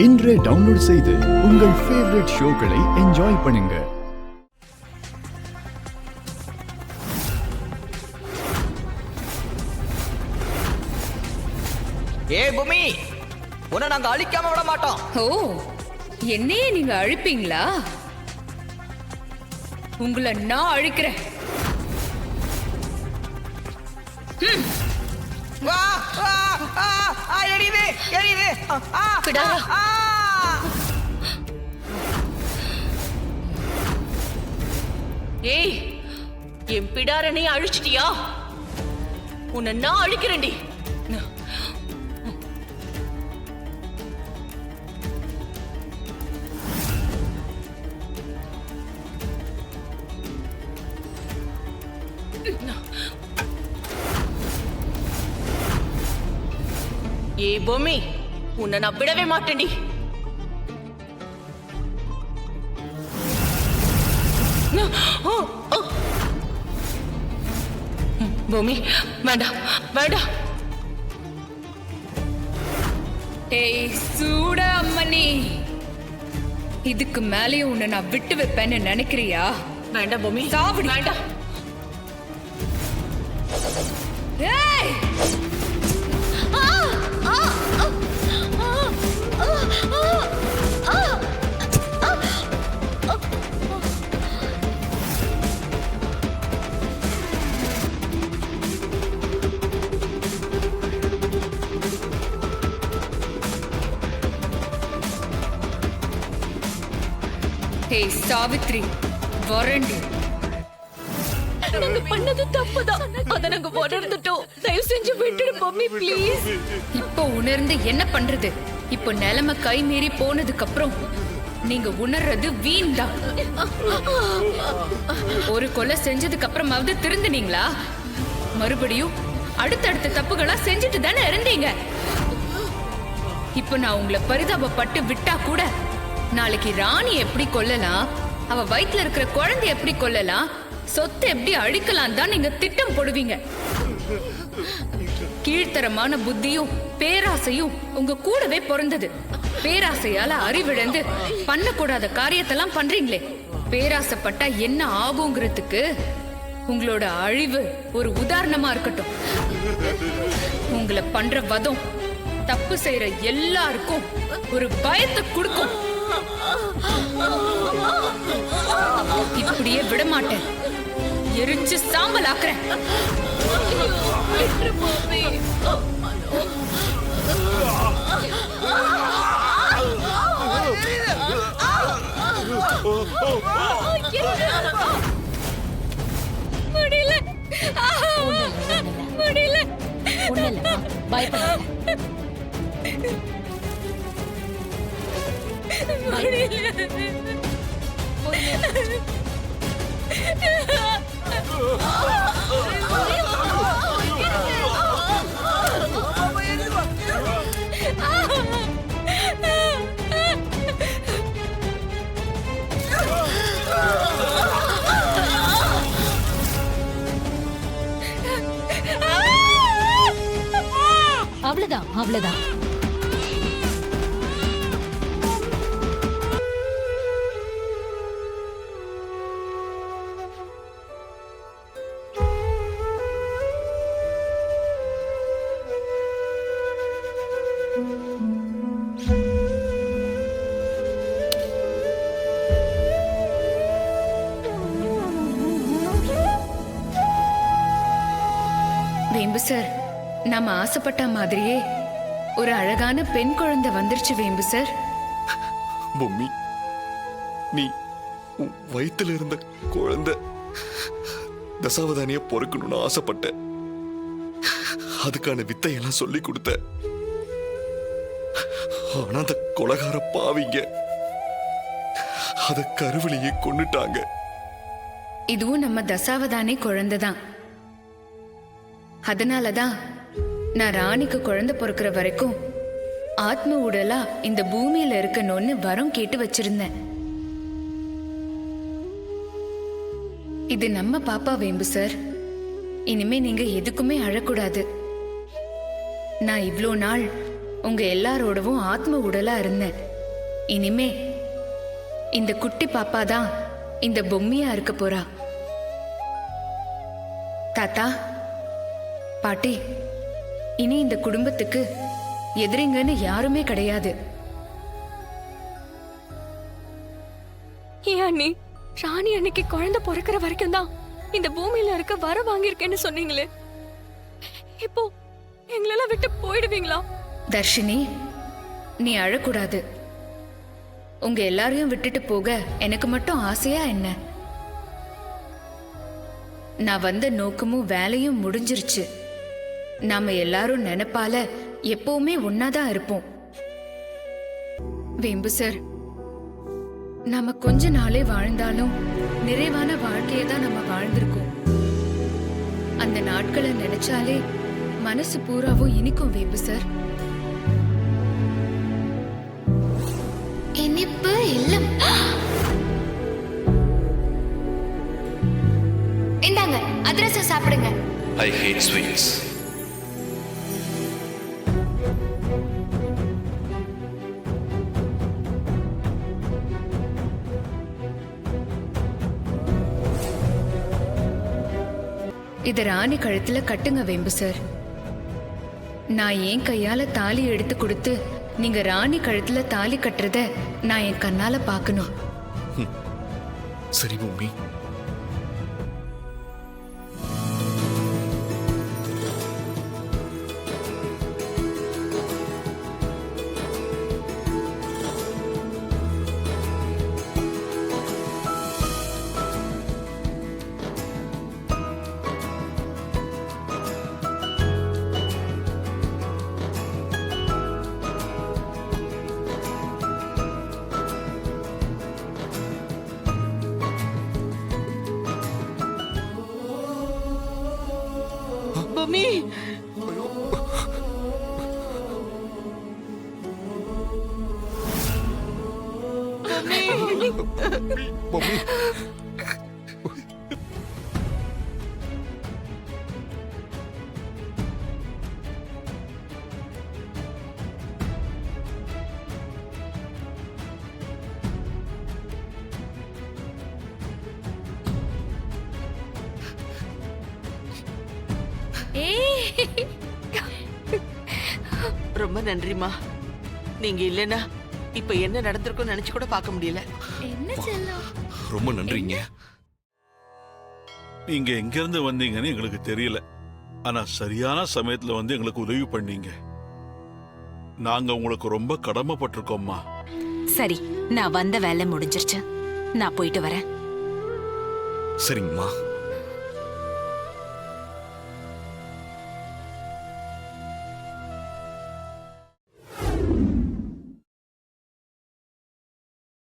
இன்றே டவுன்லோட் செய்து உங்கள் ஃபேவரட் ஷோக்களை என்ஜாய் பண்ணுங்க. ஏ பூமி, உன்னை நாங்க அழிக்காம விட மாட்டோம். ஓ, என்னையே நீங்க அழிப்பீங்களா? உங்களை நான் அழிக்கிறேன். வா வா எரியுது எரியுது. ஏய், என் பிடாரனை அழிச்சிட்டியா? உன்னை நான் அழிக்கிறேன்டி. ஏ பொம்மி, உன்னை நான் விடவே மாட்டேன்டி. பொம்மி, வேண்டாம் வேண்டாம். ஏய் சூட அம்மனி, இதுக்கு மேலேயும் உன்னை நான் விட்டு வைப்பேன்னு நினைக்கிறியா? வேண்டாம் பொம்மி, சாவடி. வேண்டாம். ஏய், ஏய் சாவித்ரி, வரண்டி. நாங்க பண்ணது தப்புதான். அத நாங்க உணர்ந்துட்டோம். தயவு செஞ்சு விட்டுடு பொம்மி, ப்ளீஸ். இப்போ உணர்ந்து என்ன பண்றது? இப்போ நிலைமை கை மீறி போனதுக்கு அப்புறம் நீங்க உணர்றது வீண் தான். ஒரு கொலை செஞ்சதுக்கு அப்புறமாவது திருந்துனீங்களா? மறுபடியும் அடுத்தடுத்த தப்புகளா செஞ்சுட்டு தானே இருந்தீங்க. இப்போ நான் உங்களை பரிதாபப்பட்டு விட்டா கூட நாளைக்கு ராணி எப்படி கொல்லலாம், அவ வயிற்றுல இருக்கிற குழந்தை எப்படி கொல்லலாம், சொத்தை எப்படி அழிக்கலாம் தான் நீங்க திட்டம் போடுவீங்க. கீழ்த்தரமான புத்தியும் பேராசையும் உங்க கூடவே பிறந்தது. பேராசையால அறிவிழந்து பண்ணக்கூடாத காரியத்தெல்லாம் பண்றீங்களே. பேராசைப்பட்டா என்ன ஆகுங்கிறதுக்கு உங்களோட அழிவு ஒரு உதாரணமா இருக்கட்டும். உங்களை பண்ற வதம் தப்பு செய்யற எல்லாருக்கும் ஒரு பயத்தை கொடுக்கும். இப்படியே விட மாட்டேன், எரிச்சு சாம்பல் ஆக்குறேன். முடியல முடியல, பயப்படாத. அவ்வளவுதான் அவ்வளவுதான். வேம்பு சார், நாம ஆசைப்பட்ட மாதிரியே ஒரு அழகான பெண் குழந்தை வந்துருச்சு வேம்பு சார். பொம்மி, நீ வயித்துல இருந்த குழந்தை தசாவதானிய பொறுக்கணும்னு ஆசைப்பட்ட. அதுக்கான வித்தையெல்லாம் சொல்லி கொடுத்த. ஆனா அந்த கொலகார பாவிங்க அத கருவிலேயே கொன்னுட்டாங்க. இதுவும் நம்ம தசாவதானி குழந்தை தான். அதனாலதான் நான் ராணிக்கு குழந்தை பிறக்கிற வரைக்கும் ஆத்ம உடலா இந்த பூமியில இருக்கணும்னு வரம் கேட்டு வச்சிருந்தேன். இது நம்ம பாப்பா வேம்பு சார். இனிமே நீங்க எதுக்குமே அழக்கூடாது. நான் இவ்ளோ நாள் உங்க எல்லாரோடவும் ஆத்ம உடலா இருந்தேன். இனிமே இந்த குட்டி பாப்பா தான் இந்த பொம்மையா இருக்க போறா. தாத்தா, பாட்டி, இனி இந்த குடும்பத்துக்கு எதிரிங்கன்னு யாருமே கிடையாது. ஏன் அண்ணி, ராணி அன்னைக்கு குழந்தை பிறக்கிற வரைக்கும் தான் இந்த பூமியில இருக்க வர வாங்கியிருக்கேன்னு சொன்னீங்களே, இப்போ எங்களெல்லாம் விட்டு போயிடுவீங்களா? தர்ஷினி, நீ அழக்கூடாது. உங்க எல்லாரையும் விட்டுட்டு போக எனக்கு மட்டும் ஆசையா என்ன? நான் வந்த நோக்கமும் வேலையும் முடிஞ்சிருச்சு. நாம எல்லாரும் நினைப்பால எப்பவுமே ஒன்னாதான் இருப்போம். வேம்பு சார், நாம கொஞ்ச நாளே வாழ்ந்தாலும் நிறைவான வாழ்க்கையை தான் நம்ம வாழ்ந்திருக்கோம். அந்த நாட்களை நினைச்சாலே மனசு பூராவும் இனிக்கும் வேம்பு சார். இனிப்பு இல்லம். இந்தாங்க அதிரசம் சாப்பிடுங்க. ஐ ஹேட் ஸ்வீட்ஸ். இத ராணி கழுத்துல கட்டுங்க வேம்பு சார். நான் என் கையால தாலி எடுத்து கொடுத்து நீங்க ராணி கழுத்துல தாலி கட்டுறத நான் என் கண்ணால பார்க்கணும். சரி மம்மி. பொம்மி, மம்மி ரொம்ப நன்றிமா. நீங்க இல்லைன்னா இப்ப என்ன நடந்திருக்கும் நினைச்சு கூட பார்க்க முடியல. என்ன செல்லம்? ரொம்ப நன்றிங்க. நீங்க எங்க இருந்து வந்தீங்கன்னு எங்களுக்கு தெரியல. ஆனா சரியான சமயத்துல வந்து எங்களுக்கு உதவி பண்ணீங்க. நாங்க உங்களுக்கு ரொம்ப கடமைப்பட்டிருக்கோம்மா. சரி, நான் வந்த வேலை முடிஞ்சிருச்சு. நான் போயிட்டு வரேன். சரிங்கம்மா.